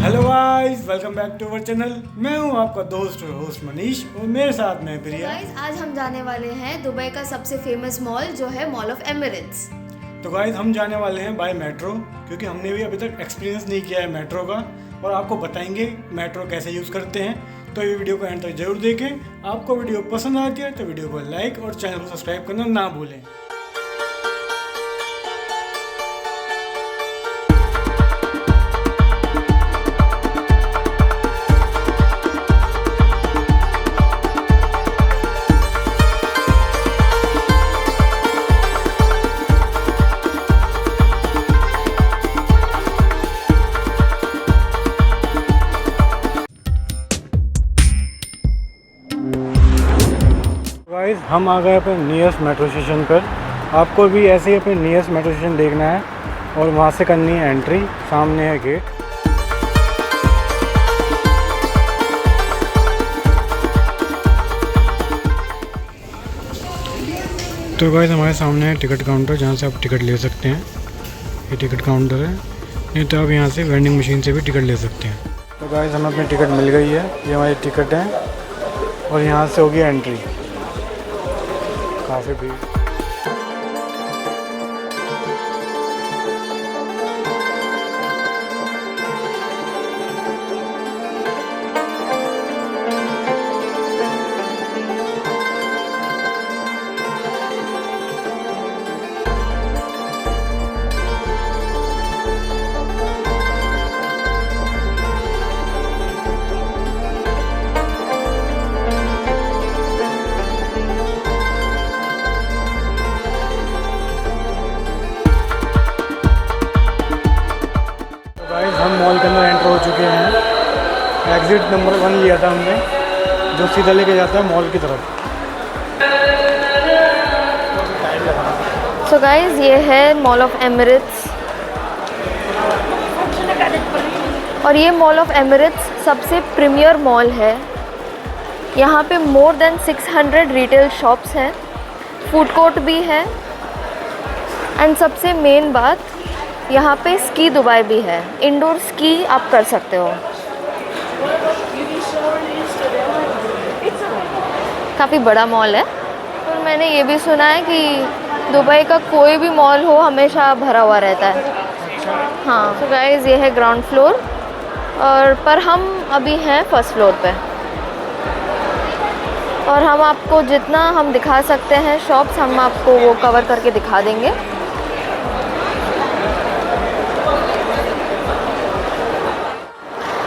Hello guys, welcome back to our channel. मैं हूं आपका दोस्त और होस्ट मनीष और मेरे साथ में प्रिया। गाइस आज हम जाने वाले हैं दुबई का सबसे फेमस मॉल जो है मॉल ऑफ एमिरेट्स। तो गाइस हम जाने वाले हैं बाय मेट्रो, क्योंकि हमने भी अभी तक एक्सपीरियंस नहीं किया है मेट्रो का, और आपको बताएंगे मेट्रो कैसे यूज़ करते हैं। तो ये वीडियो को एंड तक जरूर देखें। आपको वीडियो पसंद आती है तो वीडियो को लाइक और चैनल को सब्सक्राइब करना ना भूलें। गाइस हम आ गए अपने नियरेस्ट मेट्रो स्टेशन पर। आपको भी ऐसे ही अपने नियरेस्ट मेट्रो स्टेशन देखना है और वहाँ से करनी है एंट्री। सामने है गेट। तो गाइस हमारे सामने है टिकट काउंटर, जहाँ से आप टिकट ले सकते हैं। ये टिकट काउंटर है, नहीं तो आप यहाँ से वेंडिंग मशीन से भी टिकट ले सकते हैं। तो गाइस हमें अपनी टिकट मिल गई है, ये हमारी टिकट है और यहाँ से होगी एंट्री। काफ़ी भीड़। हम मॉल के अंदर एंटर हो चुके हैं। एग्ज़िट नंबर 1 लिया था हमने, जो सीधा लेके जाता है मॉल की तरफ। सो गाइस ये है मॉल ऑफ एमिरेट्स, और ये मॉल ऑफ एमिरेट्स सबसे प्रीमियर मॉल है। यहाँ पे मोर देन 600 रिटेल शॉप्स हैं, फूड कोर्ट भी है, एंड सबसे मेन बात यहाँ पे स्की दुबई भी है। इंडोर स्की आप कर सकते हो। काफ़ी बड़ा मॉल है, और मैंने ये भी सुना है कि दुबई का कोई भी मॉल हो हमेशा भरा हुआ रहता है। हाँ, तो गाइस ये है ग्राउंड फ्लोर, और पर हम अभी हैं फर्स्ट फ्लोर पे, और हम आपको जितना हम दिखा सकते हैं शॉप्स हम आपको वो कवर करके दिखा देंगे।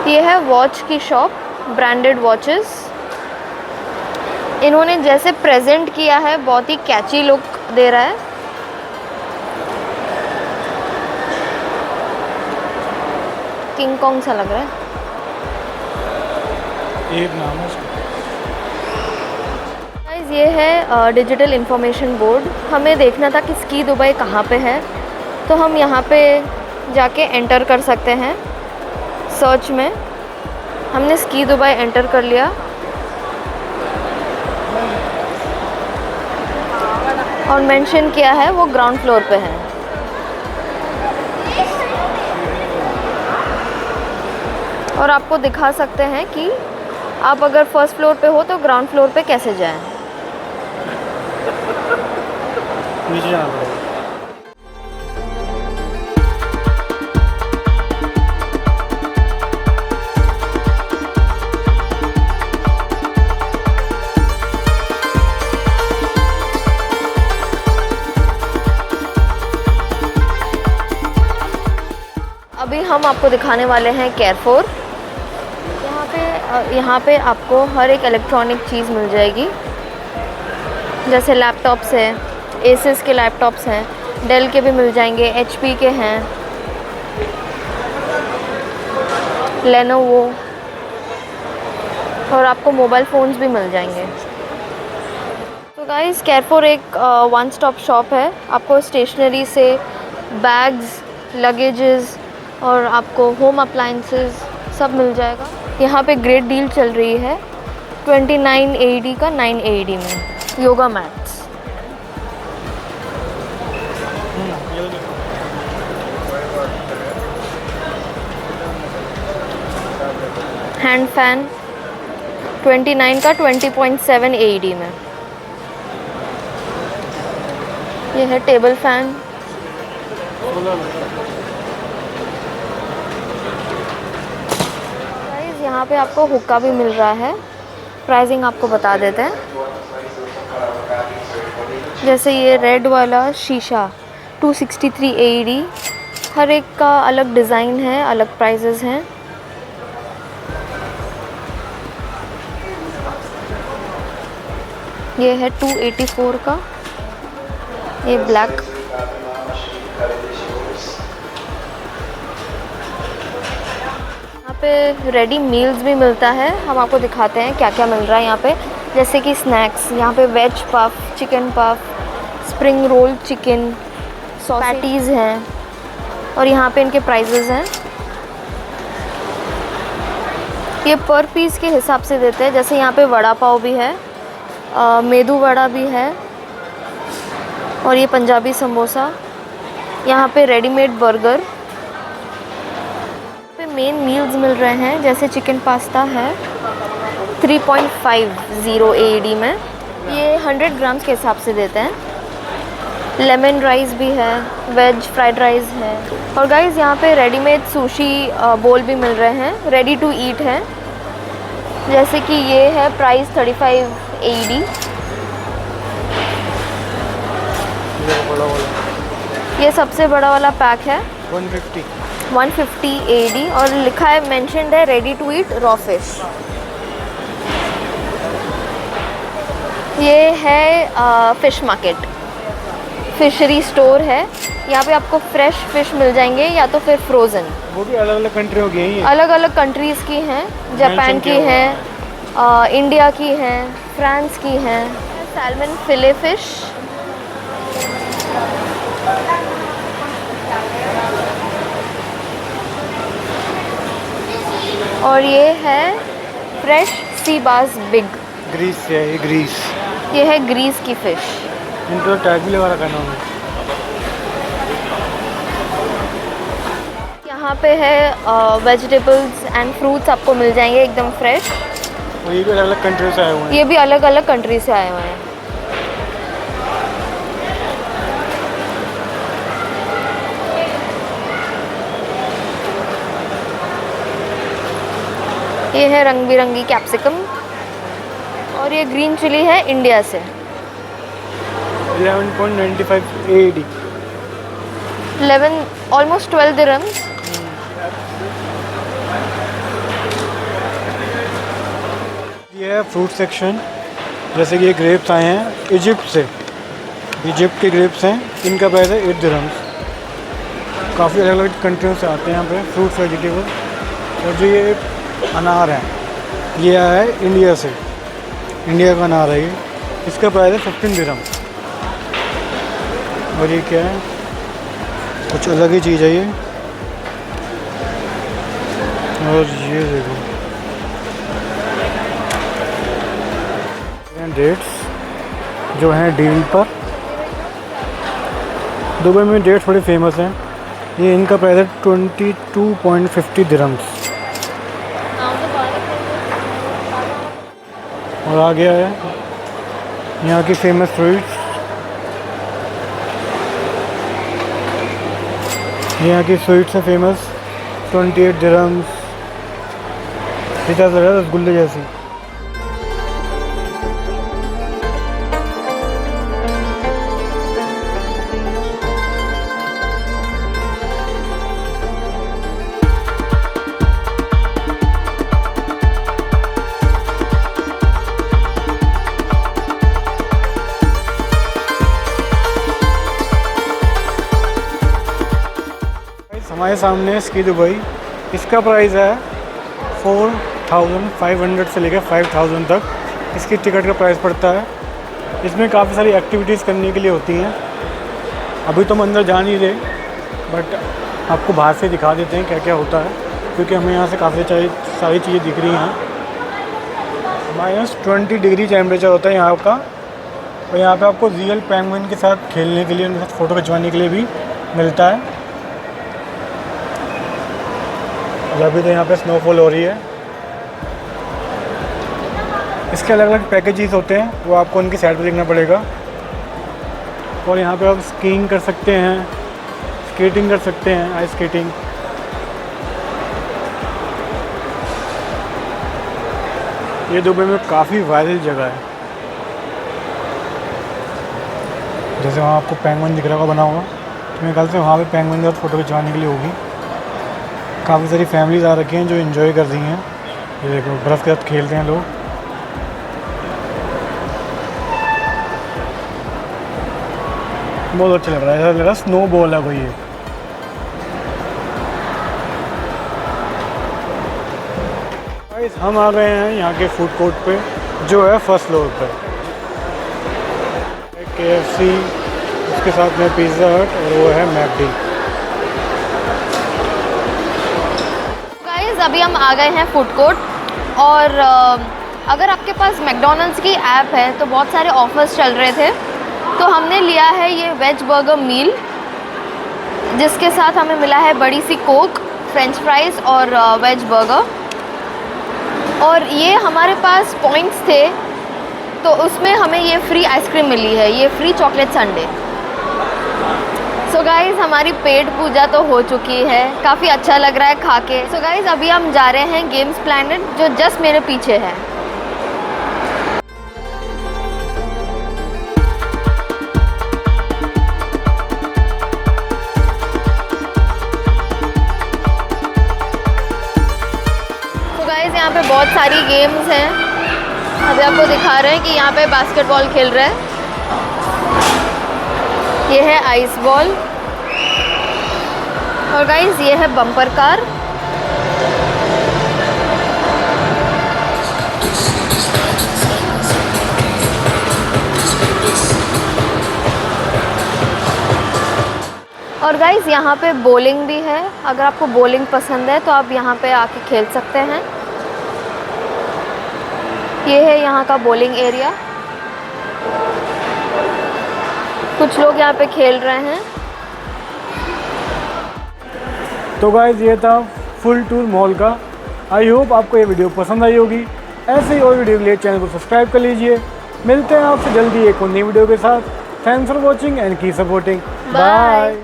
ये है वॉच की शॉप, ब्रांडेड वॉचेस। इन्होंने जैसे प्रेजेंट किया है बहुत ही कैची लुक दे रहा है। किंग कॉन्ग सा लग रहा है। एक नाम है उसका। गाइस ये है डिजिटल इंफॉर्मेशन बोर्ड। हमें देखना था कि स्की दुबई कहाँ पे है, तो हम यहाँ पे जाके एंटर कर सकते हैं। सर्च में हमने स्की दुबई एंटर कर लिया, और मेंशन किया है वो ग्राउंड फ्लोर पे है। और आपको दिखा सकते हैं कि आप अगर फर्स्ट फ्लोर पे हो तो ग्राउंड फ्लोर पे कैसे जाएं। नीचे जाना पड़ेगा। अभी हम आपको दिखाने वाले हैं केयरफोर। यहाँ पे आपको हर एक इलेक्ट्रॉनिक चीज़ मिल जाएगी, जैसे लैपटॉप्स है, एसस के लैपटॉप्स हैं, डेल के भी मिल जाएंगे, एचपी के हैं, लेनोवो, और आपको मोबाइल फ़ोन्स भी मिल जाएंगे। तो गाइस केयरफोर एक वन स्टॉप शॉप है। आपको स्टेशनरी से बैग्स, लगेजेस और आपको होम अप्लाइंसेस सब मिल जाएगा। यहाँ पे ग्रेट डील चल रही है 29 AED का 9 AED में योगा मैट्स। हैंड फैन 29 का 20.7 AED में। ये है टेबल फैन। गाइस यहाँ पे आपको हुक्का भी मिल रहा है। प्राइसिंग आपको बता देते हैं। जैसे ये रेड वाला शीशा 263 AED। हर एक का अलग डिज़ाइन है, अलग प्राइजेस हैं। ये है 284 का, ये ब्लैक। यहाँ पे रेडी मील्स भी मिलता है। हम आपको दिखाते हैं क्या क्या मिल रहा है यहाँ पे। जैसे कि स्नैक्स, यहाँ पे veg puff, chicken puff, spring roll chicken, patties हैं और यहाँ पे इनके प्राइजेस हैं। ये पर पीस के हिसाब से देते हैं। जैसे यहाँ पे वड़ा पाव भी है, मेदू वड़ा भी है और ये पंजाबी समोसा। यहाँ पे रेडीमेड बर्गर पे मेन मील्स मिल रहे हैं। जैसे चिकन पास्ता है 3.50 AED में, ये 100 ग्राम्स के हिसाब से देते हैं। लेमन राइस भी है, वेज फ्राइड राइस है। और गाइस यहाँ पे रेडीमेड सुशी बोल भी मिल रहे हैं, रेडी टू ईट है। जैसे कि ये है प्राइस 35 AED। ये सबसे बड़ा वाला पैक है 150 AED और लिखा है, मेंशन्ड है ready to eat raw fish. ये है फिश मार्केट, फिशरी स्टोर है। यहाँ पे आपको फ्रेश फिश मिल जाएंगे या तो फिर फ्रोज़न। वो भी अलग अलग कंट्रियों की हैं, अलग अलग कंट्रीज़ की हैं। जापान की हैं, इंडिया की हैं, फ्रांस की हैं। सैल्मन फिले फिश, और ये है फ्रेश सी बास बिग। ग्रीस से है, ये ग्रीस। ये है ग्रीस की फ़िश। इनको टैग भी लगा रखा है। यहाँ पे है वेजिटेबल्स एंड फ्रूट्स आपको मिल जाएंगे एकदम फ्रेश। और ये भी अलग अलग कंट्री से आए हुए हैं। ये भी अलग अलग कंट्री से आए हुए हैं। ये है रंग बिरंगी कैप्सिकम और ये ग्रीन चिली है इंडिया से। 11.95 AED। 11 almost 12 dirhams. ये है फ्रूट सेक्शन। जैसे कि ये ग्रेप्स आए हैं इजिप्ट से, इजिप्ट के ग्रेप्स हैं। इनका प्राइस है 8 दिरहम्स। काफ़ी अलग अलग कंट्रियों से आते हैं यहाँ पे फ्रूट्स वेजिटेबल। और जो ये अनार है, ये आया है इंडिया से, इंडिया का अनार है ये। इसका प्राइस है 15 दिरहम। और ये क्या है, कुछ अलग ही चीज़ है ये। और ये देखो डेट्स जो हैं डील पर। दुबई में डेट्स बड़े फेमस हैं। ये इनका प्राइस है 22.50 दिरहम्स। और आ गया है यहाँ की फेमस स्वीट्स। यहाँ की स्वीट्स है फेमस, 28 दिरहम्स। इतना लग रहा है रसगुल्ले जैसी। हमारे सामने स्की दुबई। इसका प्राइस है 4500 से लेकर 5000 तक इसकी टिकट का प्राइस पड़ता है। इसमें काफ़ी सारी एक्टिविटीज़ करने के लिए होती हैं। अभी तो हम अंदर जा नहीं रहे, बट आपको बाहर से दिखा देते हैं क्या क्या होता है, क्योंकि हमें यहाँ से काफ़ी सारी चीज़ें दिख रही हैं। -20 डिग्री टेम्परेचर होता है यहाँ का। और यहाँ पे आपको रियल पेंगुइन के साथ खेलने के लिए, उनके साथ फ़ोटो खिंचवाने के लिए भी मिलता है। और अभी तो यहाँ पे स्नोफॉल हो रही है। इसके अलग अलग पैकेजेस होते हैं, वो आपको उनकी साइड पर देखना पड़ेगा। और यहाँ पे आप स्कीइंग कर सकते हैं, स्केटिंग कर सकते हैं, आइस स्केटिंग। ये दुबई में काफ़ी वायरल जगह है। जैसे वहाँ आपको पेंगुइन दिख रहा होगा बना हुआ, तो मेरे ख्याल से वहाँ पे पेंगुइन के साथ फ़ोटो खिंचवाने के लिए होगी। काफ़ी सारी फैमिलीज आ रखी हैं जो एंजॉय कर रही हैं। ये देखो बर्फ़ के साथ खेलते हैं लोग। बहुत अच्छा लग रहा है, ऐसा लग रहा है स्नो बॉल है कोई ये। गाइस हम आ गए हैं यहाँ के फूड कोर्ट पे, जो है फर्स्ट फ्लोर पर। KFC, उसके साथ में पिज़्ज़ा हट और वो है मैकडी। गाइस अभी हम आ गए हैं फूड कोर्ट और अगर आपके पास मैकडोनल्ड्स की ऐप है तो बहुत सारे ऑफर्स चल रहे थे, तो हमने लिया है ये वेज बर्गर मील, जिसके साथ हमें मिला है बड़ी सी कोक, फ्रेंच फ्राइज़ और वेज बर्गर। और ये हमारे पास पॉइंट्स थे तो उसमें हमें ये फ्री आइसक्रीम मिली है, ये free chocolate Sunday. So guys हमारी पेट पूजा तो हो चुकी है, काफ़ी अच्छा लग रहा है खा के। सो गाइज़ अभी हम जा रहे हैं गेम्स प्लैनेट, जो जस्ट मेरे पीछे है। तो गाइज़ यहाँ पे बहुत सारी गेम्स हैं, अभी आपको दिखा रहे हैं कि यहाँ पे बास्केटबॉल खेल रहे हैं। ये है आइस बॉल और गाइस ये है बम्पर कार। और गाइस यहाँ पे बॉलिंग भी है, अगर आपको बॉलिंग पसंद है तो आप यहाँ पे आके खेल सकते हैं। ये है यहाँ का बॉलिंग एरिया, कुछ लोग यहाँ पे खेल रहे हैं। तो गाइस ये था फुल टूर मॉल का। आई होप आपको ये वीडियो पसंद आई होगी। ऐसे ही और वीडियो के लिए चैनल को सब्सक्राइब कर लीजिए। मिलते हैं आपसे जल्दी एक और नई वीडियो के साथ। Thanks for watching and keep supporting. Bye.